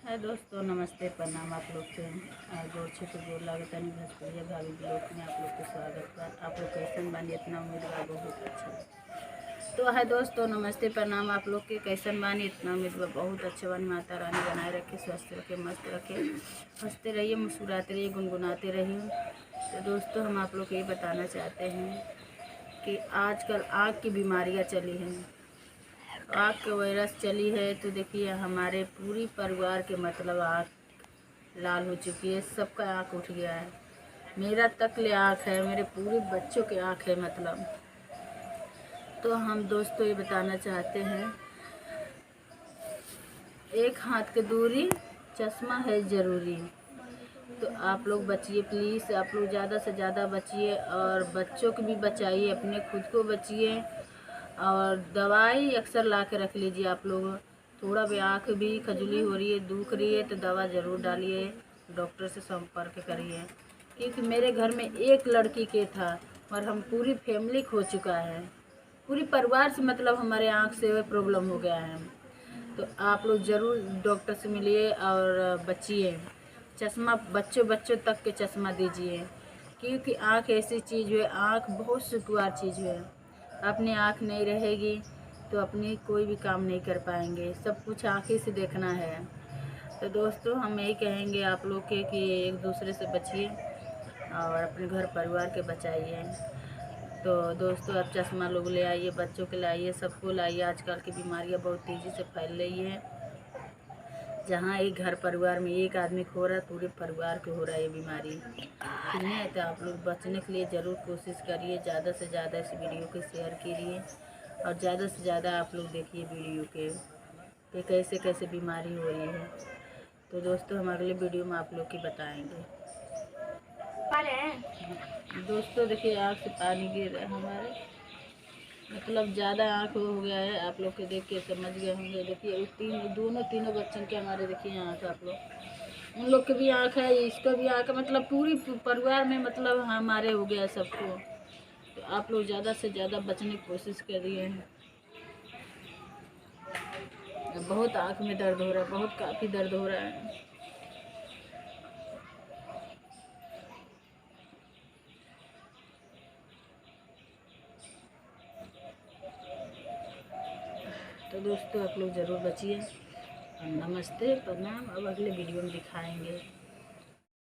है दोस्तों, नमस्ते प्रणाम आप लोग के गोर छुट गोर लागतनी भोजपुरिया भाभी ब्लॉग में आप लोग को स्वागत बा। आप लोग कैसन बानी, इतना उम्मीद बा बहुत अच्छा। तो है दोस्तों, नमस्ते प्रणाम आप लोग के कैसन बानी, इतना उम्मीद बा बहुत अच्छे बानी। माता रानी बनाए रखे, स्वस्थ रखे, मस्त रखे, हंसते रहिए, मुस्कुराते रहिए, गुनगुनाते रहिए। तो दोस्तों, हम आप लोग को ये बताना चाहते हैं कि आजकल आँख की बीमारियाँ चली हैं, आँख के वायरस चली है। तो देखिए हमारे पूरी परिवार के मतलब आँख लाल हो चुकी है, सबका आँख उठ गया है। मेरा तक ले आँख है, मेरे पूरे बच्चों के आँख है मतलब। तो हम दोस्तों ये बताना चाहते हैं, एक हाथ की दूरी, चश्मा है ज़रूरी। तो आप लोग बचिए प्लीज़, आप लोग ज़्यादा से ज़्यादा बचिए और बच्चों को भी बचाइए, अपने खुद को बचिए। और दवाई अक्सर ला के रख लीजिए आप लोग। थोड़ा भी आँख भी खजुली हो रही है, दुख रही है तो दवा ज़रूर डालिए, डॉक्टर से संपर्क करिए। क्योंकि मेरे घर में एक लड़की के था और हम पूरी फैमिली खो चुका है, पूरी परिवार से मतलब हमारे आँख से प्रॉब्लम हो गया है। तो आप लोग ज़रूर डॉक्टर से मिलिए और बचिए। चश्मा बच्चों तक के चश्मा दीजिए, क्योंकि आँख ऐसी चीज़ है, आँख बहुत सुखवार चीज़ है। अपनी आँख नहीं रहेगी तो अपनी कोई भी काम नहीं कर पाएंगे, सब कुछ आँख ही से देखना है। तो दोस्तों, हम यही कहेंगे आप लोग के कि एक दूसरे से बचिए और अपने घर परिवार के बचाइए। तो दोस्तों, अब चश्मा लोग ले आइए, बच्चों के लाइए, सबको लाइए। आजकल की बीमारियां बहुत तेज़ी से फैल रही है। जहाँ एक घर परिवार में एक आदमी को हो रहा है, पूरे परिवार को हो रहा है ये बीमारी। ठीक है, तो आप लोग बचने के लिए ज़रूर कोशिश करिए, ज़्यादा से ज़्यादा इस वीडियो को शेयर कीजिए और ज़्यादा से ज़्यादा आप लोग देखिए वीडियो के कि कैसे कैसे बीमारी हो रही है। तो दोस्तों, हम अगले वीडियो में आप लोग की बताएंगे। दोस्तों देखिए, आँख से पानी गिर रहा है हमारे, मतलब ज़्यादा आँख हो गया है। आप लोग के देख के समझ गए होंगे। देखिए तीनों बच्चों के हमारे देखिए आँख, आप लोग उन लोग के भी आँख है, इसका भी आँख है, मतलब पूरी परिवार में मतलब हमारे हो गया सबको। तो आप लोग ज़्यादा से ज़्यादा बचने की कोशिश करिए। बहुत आँख में दर्द हो रहा है, बहुत काफ़ी दर्द हो रहा है। तो दोस्तों, आप लोग ज़रूर बचिए। नमस्ते प्रणाम, अब अगले वीडियो में दिखाएंगे।